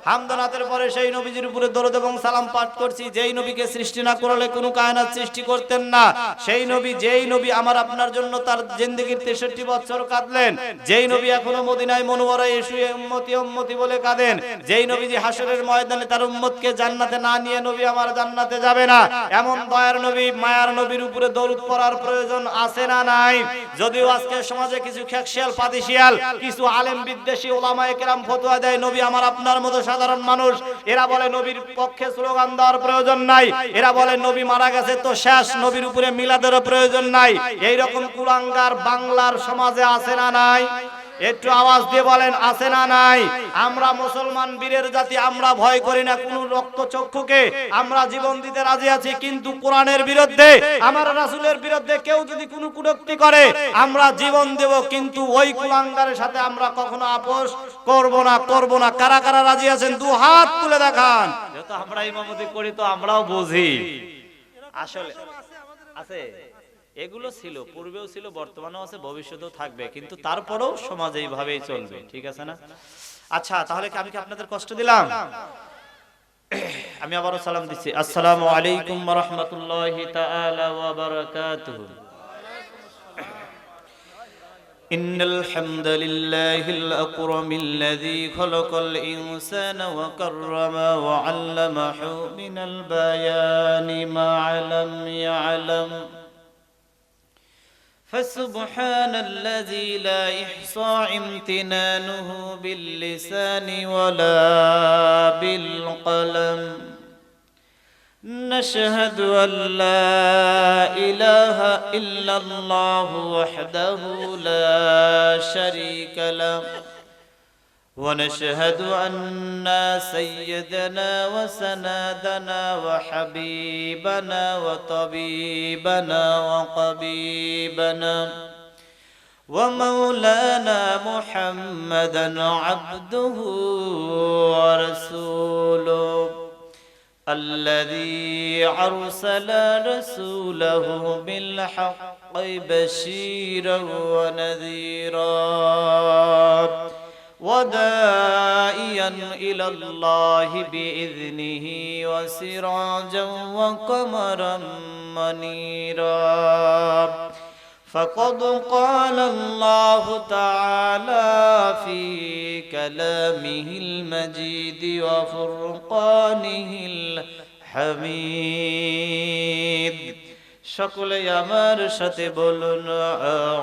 হামদনাথের পরে সেই নবীজির উপরে দরুদ এবং সালাম পাঠ করছি যেই নবীকে সৃষ্টি না করলে কোনো কায়নাত সৃষ্টি করতেন না, সেই নবী যেই নবী আমার আপনার জন্য তার জিন্দেগীর 63 বছর কাঁদলেন, যেই নবী এখনো মদিনায় মুনওয়ারায় শুয়ে উম্মতি উম্মতি বলে কাঁদেন, যেই নবীজি হাসরের ময়দানে তার উম্মতকে জান্নাতে না নিয়ে নবী আমার জান্নাতে যাবে না, এমন দয়ার নবী মায়ার নবীর উপরে দরুদ পড়ার প্রয়োজন আছে না নাই? যদিও আজকে সমাজে কিছু খেকশিয়াল পাদিশিয়াল কিছু আলেম বিদ্বেষী ওলামায়ে কেরাম ফতোয়া দেয় নবী আমার আপনার মতো সাধারণ মানুষ, এরা বলে নবীর পক্ষে স্লোগান দেওয়ার প্রয়োজন নাই, এরা বলে নবী মারা গেছে তো শেষ, নবীর উপরে মিলাদেরও প্রয়োজন নাই। এই রকম কুলাঙ্গার বাংলার সমাজে আছে না নাই? একটু আওয়াজ দিয়ে বলেন আছে না নাই? আমরা মুসলমান বীরের জাতি, আমরা ভয় করি না কোন রক্তচক্ষুকে, আমরা জীবন দিতে রাজি আছি, কিন্তু কোরআনের বিরুদ্ধে আমার রাসূলের বিরুদ্ধে কেউ যদি কোনো কটূক্তি করে আমরা জীবন দেব, কিন্তু ওই কুলাঙ্গারের সাথে আমরা কখনো আপোষ করব না। কারা কারা রাজি আছেন দু হাত তুলে দেখান। যেহেতু আমরা ইমামতি করি তো আমরাও বুঝি আসলে আছে, এগুলো ছিল, পূর্বেও ছিল, বর্তমানেও আছে, ভবিষ্যতেও থাকবে, কিন্তু তারপরেও সমাজ এইভাবেই চলবে, ঠিক আছে না? আচ্ছা, তাহলে আমি কি আপনাদের কষ্ট দিলাম? আমি আবারও সালাম দিচ্ছি, আসসালামু আলাইকুম ওয়া রাহমাতুল্লাহি তাআলা ওয়া বারাকাতুহু। ইন্নাল হামদালিল্লাহিল আকরামিল্লাযী খালাকাল ইনসানা ওয়া কাররামা ওয়া 'আল্লামাহু মিনাল বায়ানি মা 'lam ya'lam فسبحان الذي لا يحصى امتنانه باللسان ولا بالقلم نشهد أن لا إله إلا الله وحده لا شريك له ونشهد أن سيدنا وسندنا وحبيبنا وطبيبنا وقبيبنا ومولانا محمدا عبده ورسوله الذي أرسل رسوله بالحق بشيرا ونذيرا وداعيا إلى الله بإذنه وسراجا وقمرا منيرا فقد قال الله تعالى في كلامه المجيد وفرقانه الحميد সকলে আমার সাথে বলুন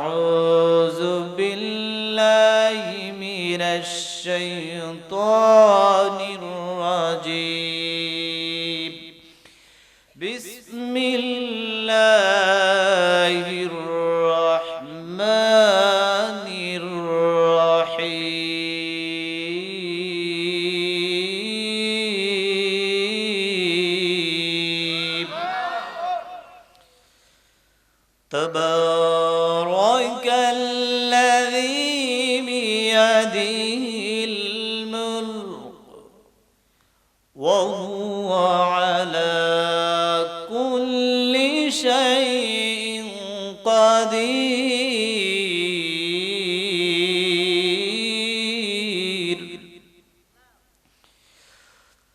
আউযু বিল্লাহি মিনাশ শাইতানির রাজীম বিসমিল্লাহির রাহমানির রাহিম تبارك الذي بيده الملك وهو على كل شيء قدير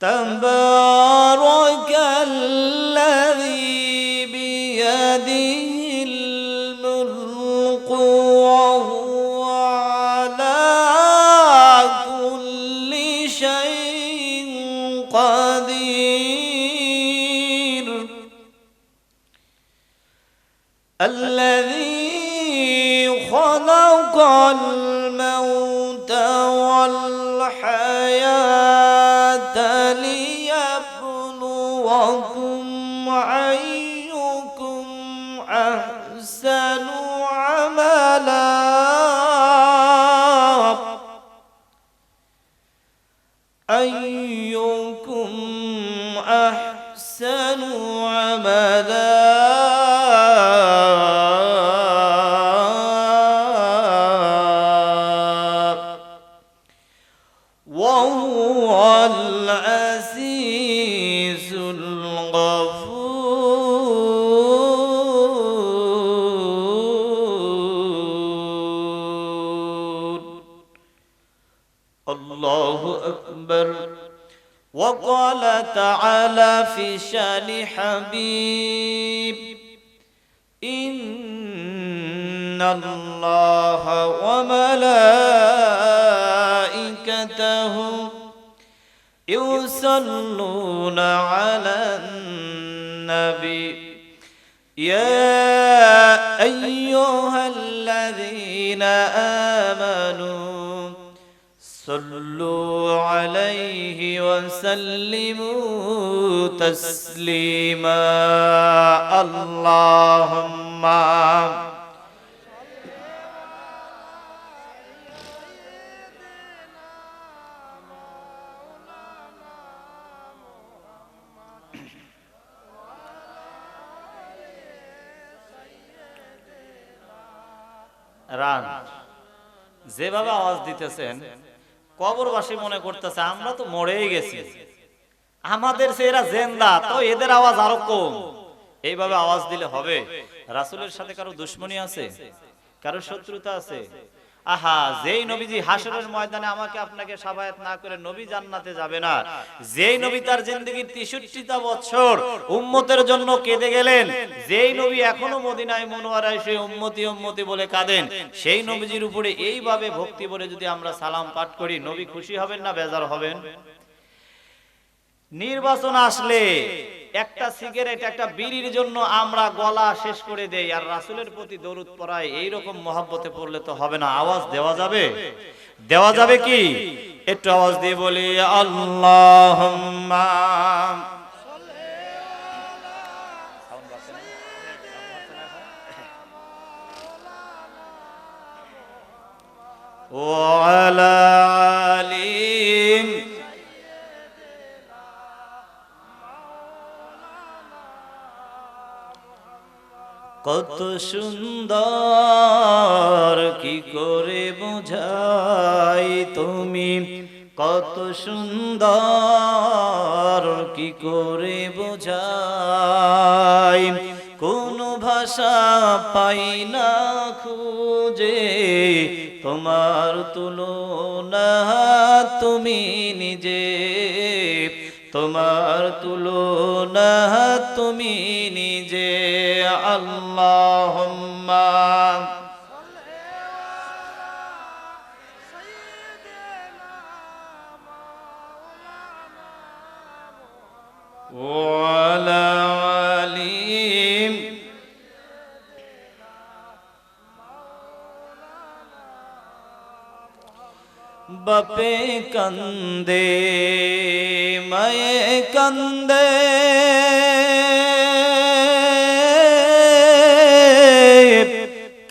تبارك الذي بيده الذي خلق الموت والحياة ليبلوكم أيكم أحسن عملا أيكم أحسن عملا الله أكبر وقال تعالى في شان حبيب إن الله وملائكته يصلون على النبي يا أيها الذين آمنوا صلوا عليه وسلموا تسليما اللهم রান যেভাবে আওয়াজ দিতেছেন কবরবাসী মনে করতেছে আমরা তো মরেই গেছি, আমাদের সেরা জেন্দা, তো এদের আওয়াজ আরো কম। এইভাবে আওয়াজ দিলে হবে? রাসূলের সাথে কারো দুশমনী আছে, কারো শত্রুতা আছে? আহা, যেই নবীজি হাসরের ময়দানে আমাকে আপনাকে শাফায়াত না করে নবী জান্নাতে যাবে না, যেই নবী তার জিন্দেগীর 63টা বছর উম্মতের জন্য কেঁদে গেলেন, যেই নবী এখনো মদিনায় মুনওয়ারায় সেই উম্মতি উম্মতি বলে কাঁদেন, সেই নবীজির উপরে এইভাবে ভক্তি ভরে যদি আমরা সালাম পাঠ করি, নবী খুশি হবেন না বেজার হবেন? নির্বাচন আসলে একটা সিগারেট একটা বিড়ির জন্য আমরা গলা শেষ করে দেই, আর রাসূলের প্রতি দরুদ পড়াই এইরকম মহব্বতে পড়লে তো হবে না। আওয়াজ দেওয়া যাবে? দেওয়া যাবে কি? একটু আওয়াজ দিয়ে বলি আল্লাহুম্মা ওয়া আলা আলি কত সুন্দর কি করে বোঝাই তুমি, কত সুন্দর কি করে বোঝাই, কোন ভাষা পাই না খুঁজে তোমার তুলনা তুমি নিজে, তোমার তুলনা তুমি নিজে। আল্লাহুম্মা ওয়া আলা আলি বাপে কান্দে মায়ে কান্দে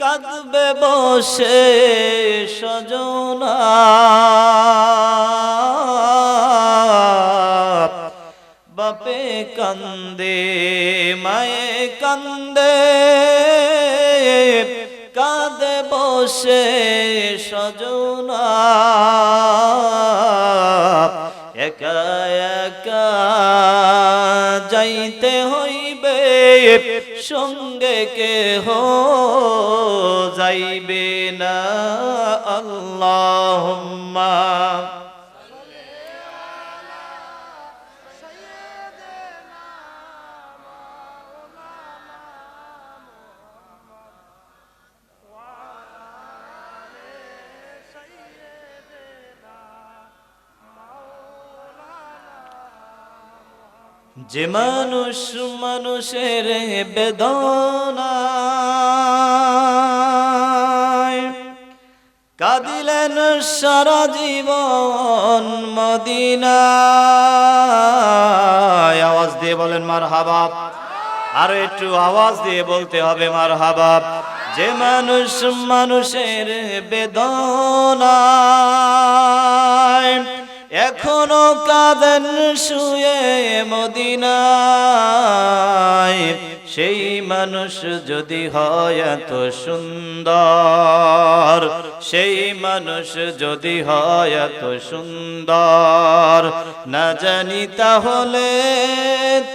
কাঁদবে বসে সজনা, বাপে কান্দে মায়ে কান্দে কাঁদে বসে সজনা, একা একা যাইতে হইবে সঙ্গে কেহ যাইবে না। আল্লাহুম্মা যে মানুষ মানুষের বেদনায় কাঁদিলেন সারা জীবন মদিনায়, আওয়াজ দিয়ে বলেন মারহাবা। আরো একটু আওয়াজ দিয়ে বলতে হবে মারহাবা। যে মানুষ মানুষের বেদনায় এখনো কাঁদেন শুয়ে মদিনায়, সেই মানুষ যদি হয় এত সুন্দর, সেই মানুষ যদি হয় এত সুন্দর, না জানি তাহলে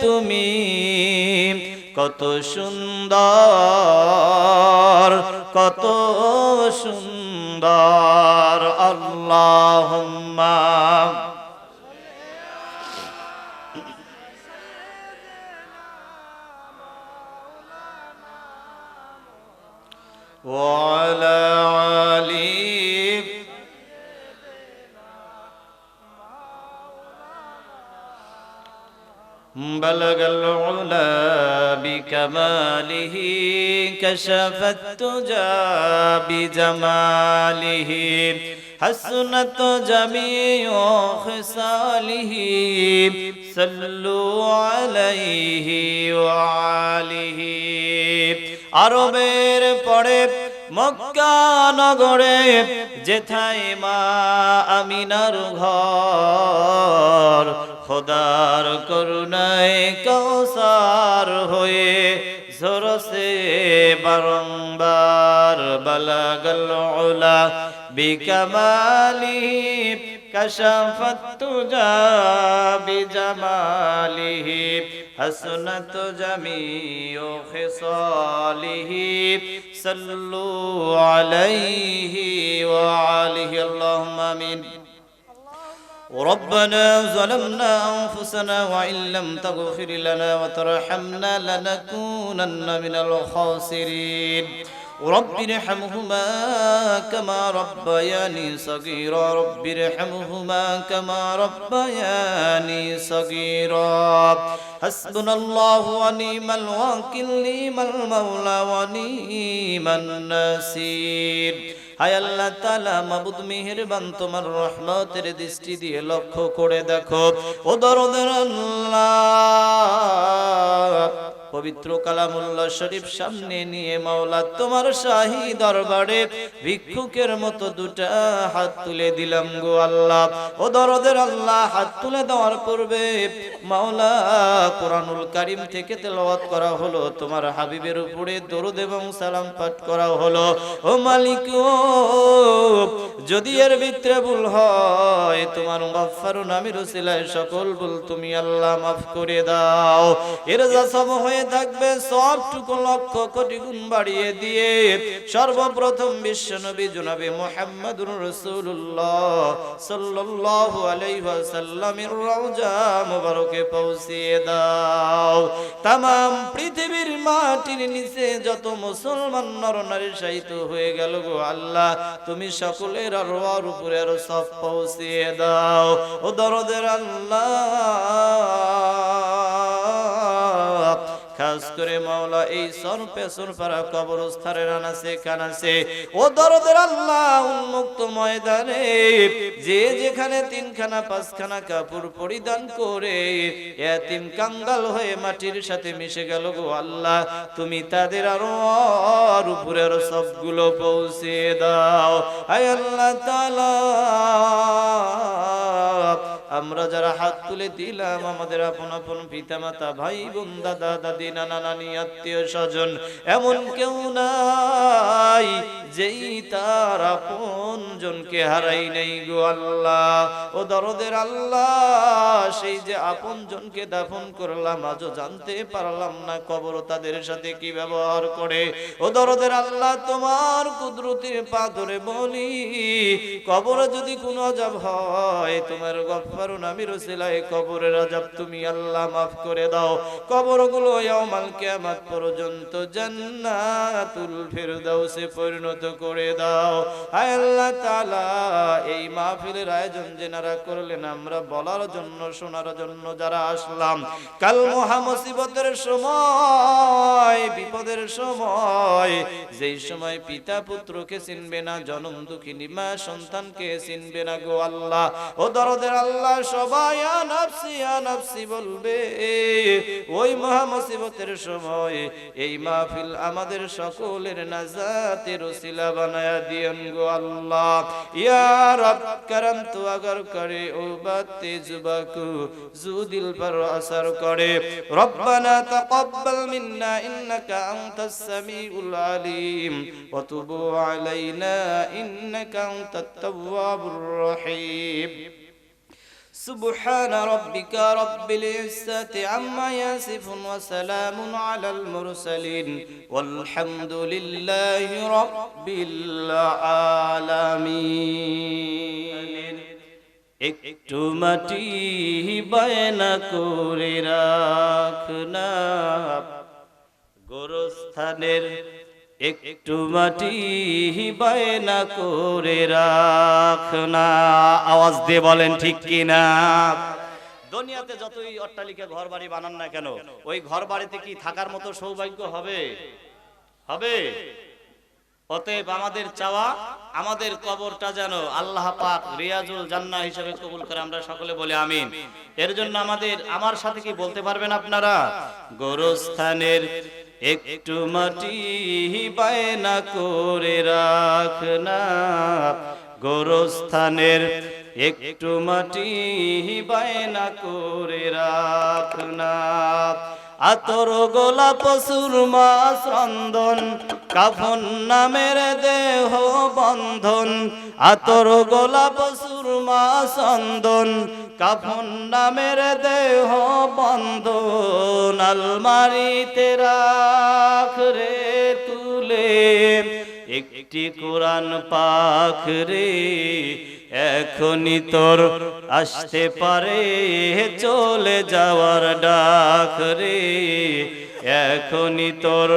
তুমি কত সুন্দর, কত সুন্দর। আল্লাহুম্মা وعلى آله بلغ العلا بكماله كشف التجى بجماله حسنت جميع خصاله صلوا عليه وآله আরবের পরে মক্কা নগরে যেথায় মা আমিনার ঘর খোদার করুণায় কৌসার হয়ে ঝরছে বারংবার বালাগাল উলা বিকামালিহি কাশাফাত তুজা বিজামালিহি হাসনাত জামিউ খিসালিহি সাল্লু আলাইহি ওয়া আলিহি আল্লাহুম্মা আমিন ربنا ظلمنا أنفسنا وإن لم تغفر لنا وترحمنا لنكونن من الخاسرين رب ارحمهما كما ربياني صغيرا رب ارحمهما كما ربياني صغيرا حسبنا الله ونعم الوكيل نعم المولى ونعم النصير হায় আল্লাহ তাআলা মাবুদ মেহেরবান তোমার রহমতের দৃষ্টি দিয়ে লক্ষ্য করে দেখো ও দরদের আল্লাহ পবিত্র কালামুল্লাহ শরীফ সামনে নিয়ে মাওলা তোমার শাহী দরবারে ভিক্ষুকের মতো দুটা হাত তুলে দিলাম গো আল্লাহ ও দরদের আল্লাহ হাত তুলে দেওয়ার পূর্বে মাওলা কোরআনুল কারীম থেকে তেলাওয়াত করা হলো তোমার হাবিবের উপরে দরুদ এবং সালাম পাঠ করা হলো ও মালিক যদি এর ভিতরে ভুল হয় তোমার গফফার নামের উসিলায় সকল ভুল তুমি আল্লাহ মাফ করে দাও এর যা সব হয়ে থাকবে সবটুকু লক্ষ কোটি গুণ বাড়িয়ে দিয়ে সর্বপ্রথম বিশ্বনবী জনাবে মুহাম্মদুর রাসূলুল্লাহ সাল্লাল্লাহু আলাইহি ওয়াসাল্লামের রওজা মুবারকে পৌঁছিয়ে দাও तमाम পৃথিবীর মাটির নিচে যত মুসলমান নরনারী শাহিদ হয়ে গেল গো আল্লাহ তুমি সকলের রওয়ার উপরে আর সব পৌঁছিয়ে দাও ও দরদের আল্লাহ খাস করে মাওলা এই সরপেছর পারা কবরস্থানের আনাসে কানাসে ও দরদের আল্লাহ উন্মুক্ত ময়দানে যে যেখানে তিনখানা পাঁচখানা কাপড় পরিধান করে এতিম কাঙ্গাল হয়ে মাটির সাথে মিশে গেল গো আল্লাহ তুমি তাদের আর উপরে আরো সবগুলো পৌঁছে দাও হায় আল্লাহ তাআলা আমরা যারা হাত তুলে দিলাম আমাদের আপন আপন পিতামাতা ভাই বোন দাদা দাদি নানা নানি আত্মীয় স্বজন এমন কেউ নাই যেই তার আপন জনকে হারাই নাই গো আল্লাহ ও দরদের আল্লাহ সেই যে আপন জনকে দাফন করলাম আজও জানতে পারলাম না কবর তাদের সাথে কি ব্যবহার করে ও দরদের আল্লাহ তোমার কুদরতের পা ধরে বলি কবরে যদি কোনো আযাব হয় তোমার গফফার নামের উসিলায় কবরের আযাব তুমি আল্লাহ মাফ করে দাও কবরগুলো ইয়াউমাল কিয়ামত পর্যন্ত জান্নাতুল ফিরদাউসে পরিণত করে দাও হায় আল্লাহ তাআলা এই মাহফিলের আয়োজন যেনারা করলেন আমরা বলার জন্য শোনার জন্য যারা আসলাম কাল মহা মুসিবতের সময় বিপদের সময় যেই সময় পিতা পুত্রকে চিনবে না জনম দুঃখিনী মা সন্তানকে চিনবে না গো আল্লাহ ও দরদের আল্লাহ সবাই নাফসি বলবে ওই মহা মুসিবতের সময় এই মাহফিল আমাদের সকলের নাজাতের ওসিলা বানায়া দিয়েন গো আল্লাহ ইয়া রব করম তো अगर करे ओ बाते जुबाकू जू दिल पर असर करे रब्बना तकब्बल मिन्ना इन्नका अंतस समीउल अलीम व तुब अलैना इन्नका अंतात तव्वाबुर रहीम سبحان ربك رب العزة عما يصفون وسلام على المرسلين والحمد لله رب العالمين একটু মাটি বায়না করে রাখনা গোরস্থানের একটু মাটি বায়না করে রাখনা। আওয়াজ দিয়ে বলেন ঠিক কিনা। দুনিয়াতে যতই অট্টালিকা ঘর বাড়ি বানান না কেন, ওই ঘর বাড়িতে কি থাকার মতো সৌভাগ্য হবে? হবে? অতএব আমাদের চাওয়া আমাদের কবরটা যেন আল্লাহ পাক রিয়াজুল জান্নাহ হিসেবে কবুল করে, আমরা সকলে বলি আমিন। এর জন্য আমার সাথে কি বলতে পারবেন আপনারা? গোরস্থানের একটু মাটি বায়না করে রাখনা গোরস্থানের একটু মাটি বায়না করে রাখনা। আতর গোলাপ সুরমা চন্দন কাফন নামের দেহ বন্ধন। আতর গোলাপ সুরমা চন্দন কাফন নামের দেহ বন্ধন। আলমারিতে রাখ রে তুলে একটি কোরআন পাক রে। এখনই তোর আসতে পারে চলে যাওয়ার ডাক রে। এখনই তোর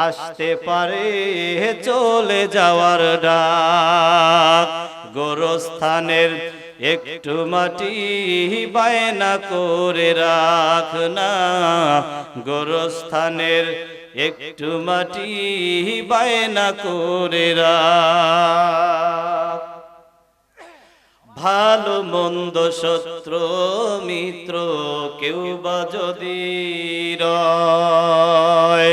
আসতে পারে চলে যাওয়ার ডাক। গোরস্থানের একটু মাটি বায়না করে রাখনা গোরস্থানের একটু মাটি বায়না করে রাখ। ভালো মন্দ শত্রু মিত্র কেউ বা যদি রয়,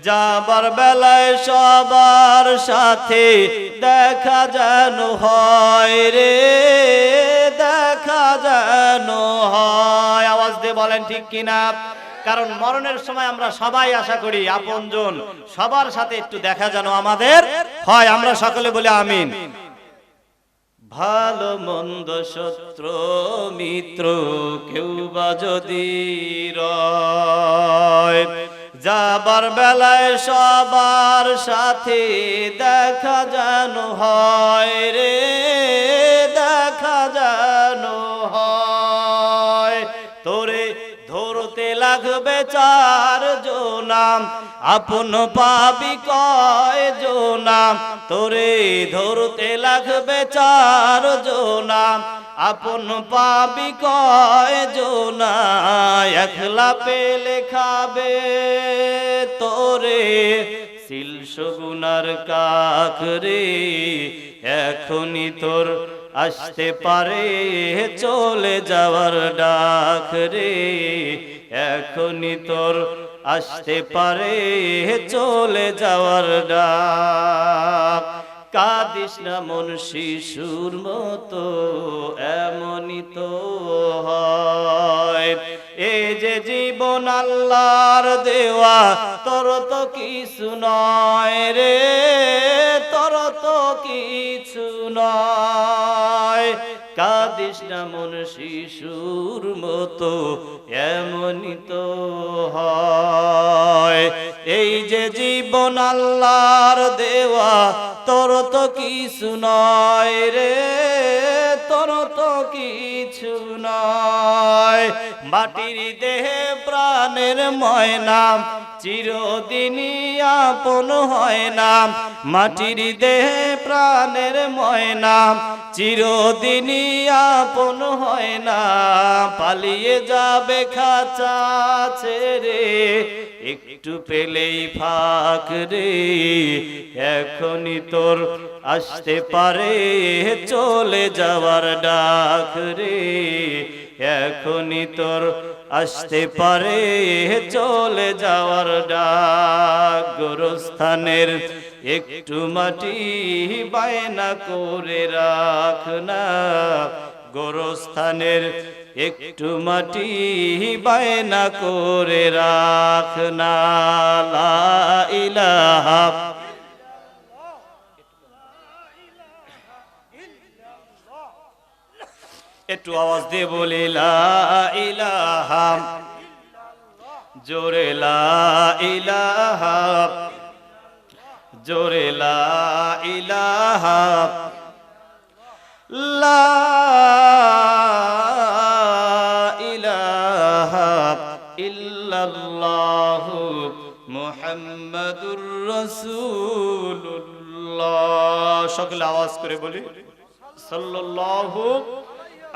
যাবার বেলায় সবার সাথে দেখা যেন হয় রে। দেখা যেন হয়। আওয়াজ দিয়ে বলেন ঠিক কিনা। কারণ মরণের সময় আমরা সবাই আশা করি আপনজন সবার সাথে একটু দেখা যেন আমাদের হয়। আমরা সকলে বলি আমিন। ভালো মন্দ শত্রু মিত্র কেউ বা যদি রয়, যাবার বেলায় সবার সাথে দেখা যেন হয় রে। দেখা যেন হয়। তোরে ধরতে লাগবে চার জনাম আপন পাবি কয় জনাম। তোরে ধরতে লাগবে চার জনাম আপন পাবি কয় জনা। একলা পেলে খাবে তোরে সিল সগুনার কাক রে। এখনই তোর আসতে পারে চলে যাওয়ার ডাক রে। এখনই তোর আসতে পারে চলে যাওয়ার ডাক। কাঁদিস না মন শিশুর মতো এমনই তো হয়। এই যে জীবন আল্লাহর দেওয়া তোর তো কিছু নয় রে। তোর তো কিছু নয়। কাঁদিস না মন শিশুর মতো এমনই তো হয়। এই যে জীবন আল্লাহর দেওয়া তোর তো কিছু নয় রে। তোর তো কিছু নয়। মাটির দেহে প্রাণের ময়না চিরদিনই আপন হয় না। মাটির দেহে প্রাণের ময়না চিরদিনই আপন হয় না। পালিয়ে যাবে খাঁচা ছেড়ে একটু পেলেই ফাঁক রে। এখনই তোর আসতে পারে চলে যাওয়ার ডাক রে। এখনই তোর আসতে পারে চলে যাওয়ার ডাক। গোরস্থানের একটু মাটি বায়না করে রাখনা গোরস্থানের একটু মাটি বায়না করে রাখনা। লা ইলাহা একটু আওয়াজ দিয়ে বলি লা ইলাহা জোরে লা ইলাহা জোরে লা ইলাহা লা ইলাহা ইল্লাল্লাহু মুহাম্মাদুর রাসূলুল্লাহ। সকলে আওয়াজ করে বলি সাল্লাল্লাহু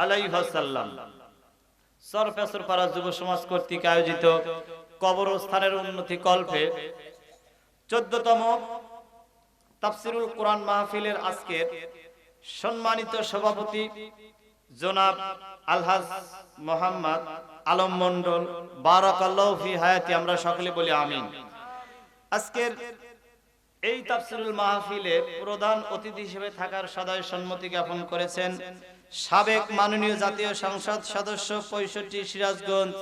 আলাইহি ওয়াসাল্লাম। সরফেসরপাড়া যুব সমাজ কর্তৃক আয়োজিত কবরস্থানের উন্নতি কল্পে 14তম তাফসিরুল কোরআন মাহফিলের আজকের সম্মানিত সভাপতি জনাব আলহাজ মোহাম্মদ আলম মন্ডল, বারাকাল্লাহু ফি হায়াতি, আমরা সকলে বলি আমিন। আজকের এই তাফসিরুল মাহফিলে প্রধান অতিথি হিসেবে থাকার সদয় সম্মতি জ্ঞাপন করেছেন সাবেক মাননীয় জাতীয় সংসদ সদস্য 65 সিরাজগঞ্জ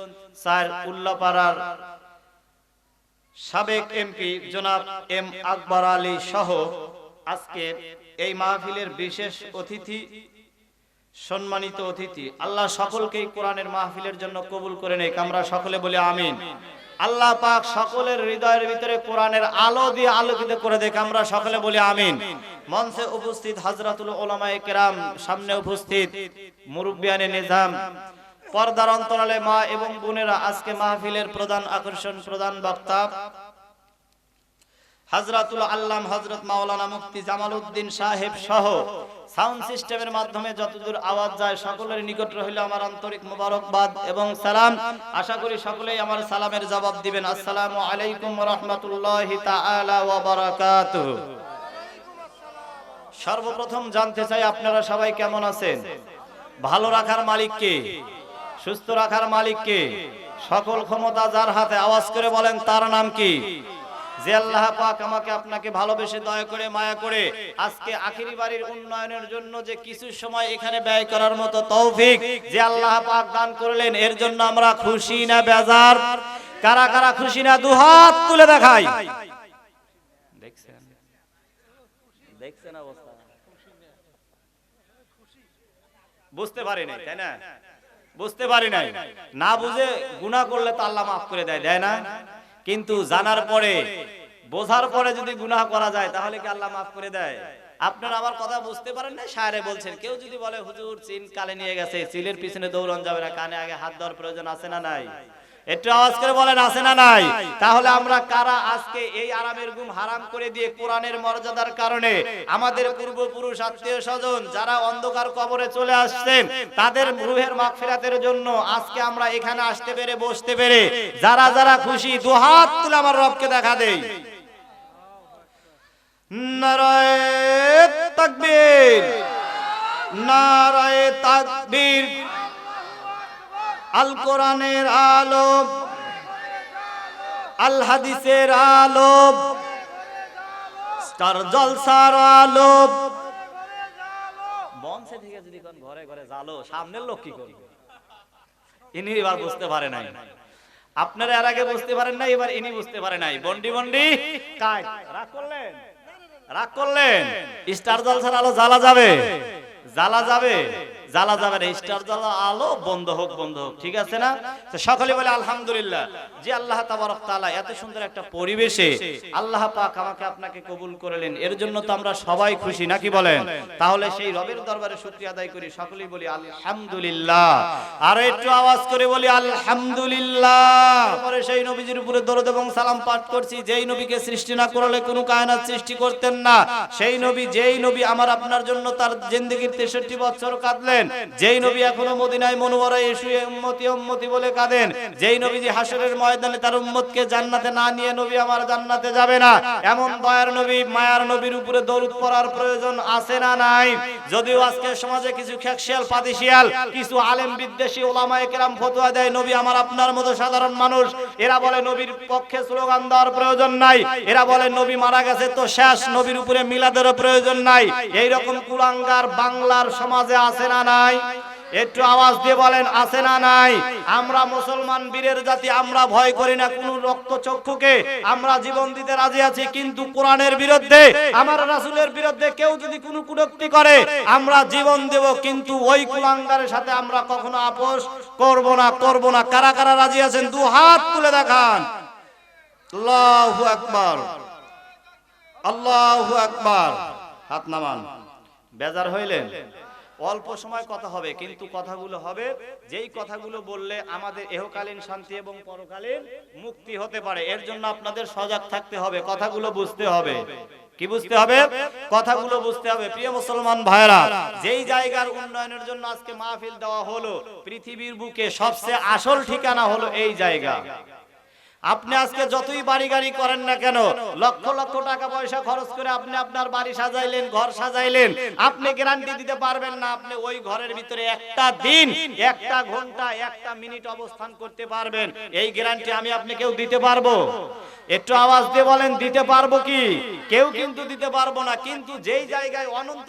4 উল্লাপাড়ার সাবেক এমপি জনাব এম আকবর আলী সহ আজকের এই মাহফিলের বিশেষ অতিথি, সম্মানিত অতিথি। আল্লাহ সকলকেই কোরআনের মাহফিলের জন্য কবুল করে নেক, আমরা সকলে বলি আমিন। আল্লাহ পাক সকলের হৃদয়ের ভিতরে কোরআনের আলো দিয়ে আলোকিত করে দেখ, আমরা সকলে বলি আমিন। মঞ্চে উপস্থিত হযরতুল উলামায়ে কেরাম, সামনে উপস্থিত মুরব্বিয়ানে নিজাম, পর্দার অন্তরালে মা এবং বোনেরা, আজকে মাহফিলের প্রধান আকর্ষণ, প্রধান বক্তা হযরতুল আল্লাম হযরত মাওলানা মুফতি জামাল উদ্দিন সাহেব সহ সাউন্ড সিস্টেমের মাধ্যমে যতদূর আওয়াজ যায় সকলের নিকট রইল আমার আন্তরিক মোবারকবাদ এবং সালাম। আশা করি সকলেই আমার সালামের জবাব দিবেন। আসসালামু আলাইকুম ওয়া রাহমাতুল্লাহি তাআলা ওয়া বারাকাতুহু। সর্বপ্রথম জানতে চাই আপনারা সবাই কেমন আছেন? ভালো রাখার মালিক কে? সুস্থ রাখার মালিক কে? সকল ক্ষমতা যার হাতে, আওয়াজ করে বলেন তার নাম কি? যে আল্লাহ পাক আমাকে আপনাকে ভালোবেসে দয়া করে মায়া করে আজকে আখিরি বাড়ির উন্নয়নের জন্য যে কিছু সময় এখানে ব্যয় করার মতো তৌফিক যে আল্লাহ পাক দান করলেন, এর জন্য আমরা খুশি না বেজার? কারা কারা খুশি না দুহাত তুলে দেখাই। দেখছেন দেখছেন অবস্থা, বুঝতে পারি নাই, তাই না? বুঝতে পারি নাই, না বুঝে গুনাহ করলে তো আল্লাহ মাফ করে দেয়, দেয় না? কিন্তু জানার পরে, বোঝার পরে যদি গুনাহ করা যায় তাহলে কি আল্লাহ মাফ করে দেয়? আপনারা আমার কথা বুঝতে পারেন না? শায়রে বলছেন, কেউ যদি বলে হুজুর চিন কালে নিয়ে গেছে, চিলের পিছনে দৌড়ান যাবে না, কানে আগে হাত দেওয়ার প্রয়োজন আছে না নাই? একটু আওয়াজ করে বলেন আছে না নাই? তাহলে আমরা কারা আজকে এই আরামের ঘুম হারাম করে দিয়ে কোরআনের মর্যাদার কারণে আমাদের পূর্বপুরুষ, আত্মীয় স্বজন যারা অন্ধকার কবরে চলে আসছেন তাদের রূহের মাগফিরাতের জন্য আজকে আমরা এখানে আসতে পেরে, বসতে পেরে যারা যারা খুশি দুহাত তুলে আমার রবকে দেখা দেই। নারায়ে তাকবীর, নারায়ে তাকবীর। আল কোরআনের আলো, আল হাদিসের আলো, স্টার জলসার আলো। মঞ্চে থেকে যদি কোন ঘরে ঘরে জালো, সামনের লোক কি করবে? ইনি এবার বুঝতে পারে নাই, আপনারা এর আগে বুঝতে পারেন নাই, এবার ইনি বুঝতে পারে নাই। বন্ডি বন্ডি কাট রাগ করলেন, রাগ করলেন। স্টার জলসার আলো জ্বালা যাবে, জ্বালা যাবে, জ্বালা যাবে না। স্টার জ্বালা আলো বন্ধ হোক, বন্ধ হোক, ঠিক আছে না? তো সকলে বলে আলহামদুলিল্লাহ। যে আল্লাহ তাবারক তাআলা এত সুন্দর একটা পরিবেশে আল্লাহ পাক আমাকে আপনাকে কবুল করলেন, এর জন্য তো আমরা সবাই খুশি, নাকি বলেন? তাহলে সেই রবের দরবারে শুকরিয়া আদায় করি, সকলেই বলি আলহামদুলিল্লাহ। আর একটু আওয়াজ করে বলি আলহামদুলিল্লাহ। পরে সেই নবীজির উপরে দরুদ এবং সালাম পাঠ করছি, যেই নবীকে সৃষ্টি না করলে কোনো কায়নাত সৃষ্টি করতেন না। সেই নবী, যেই নবী আমার আপনার জন্য তার জিন্দেগীর 63 বছর কাঁদলেন, যেই নবী এখনো মদিনায় মুনওয়ারায় শুয়ে উম্মতি উম্মতি বলে কাঁদেন, যেই নবী যে হাসরের ময়দানে তার উম্মতকে জান্নাতে না নিয়ে নবী আমার জান্নাতে যাবে না, এমন দয়ার নবী, মায়ার নবীর উপরে দরুদ পড়ার প্রয়োজন আছে না নাই? যদিও আজকে সমাজে কিছু খেকশিয়াল, পাদিশিয়াল, কিছু আলেম বিদ্বেষী ওলামায়ে কেরাম ফতোয়া দেয় নবী আমার আপনার মতো সাধারণ মানুষ, এরা বলে নবীর পক্ষে স্লোগান দেওয়ার প্রয়োজন নাই, এরা বলে নবী মারা গেছে তো শেষ, নবীর উপরে মিলাদেরও প্রয়োজন নাই। এই রকম কুলাঙ্গার বাংলার সমাজে আছে না নাই? একটু আওয়াজ দিয়ে বলেন আছে না নাই? আমরা মুসলমান বীরের জাতি, আমরা ভয় করি না কোন রক্তচক্ষুকে, আমরা জীবন দিতে রাজি আছি, কিন্তু কোরআনের বিরুদ্ধে, আমার রাসূলের বিরুদ্ধে কেউ যদি কোনো কটূক্তি করে আমরা জীবন দেব, কিন্তু ওই কুলাঙ্গারের সাথে আমরা কখনো আপোষ করব না, করব না। কারা কারা রাজি আছেন দু হাত তুলে দেখান। আল্লাহু আকবার, আল্লাহু আকবার। হাত নামান। বেজার হইলেন? অল্প সময় কথা হবে, কিন্তু কথাগুলো হবে যেই কথাগুলো বললে আমাদের ইহকালীন শান্তি এবং পরকালীন মুক্তি হতে পারে। এর জন্য আপনাদের সজাগ থাকতে হবে, কথাগুলো বুঝতে হবে। কি বুঝতে হবে? কথাগুলো বুঝতে হবে। প্রিয় মুসলমান ভাইরা, যেই জায়গার উন্নয়নের জন্য আজকে মাহফিল দেওয়া হলো, পৃথিবীর বুকে সবচেয়ে আসল ঠিকানা হলো এই জায়গা। আপনি আজকে যতই বাড়ি গাড়ি করেন না কেন, লক্ষ লক্ষ টাকা পয়সা খরচ করে আপনি আপনার বাড়ি সাজাইলেন, ঘর সাজাইলেন, আপনি গ্যারান্টি দিতে পারবেন না আপনি ওই ঘরের ভিতরে একটা দিন, একটা ঘন্টা, একটা মিনিট অবস্থান করতে পারবেন। এই গ্যারান্টি আমি আপনি কেউ দিতে পারবো? একটু আওয়াজ দিয়ে বলেন, দিতে পারবো কি? কেউ কিন্তু দিতে পারবো না। কিন্তু যেই জায়গায় অনন্ত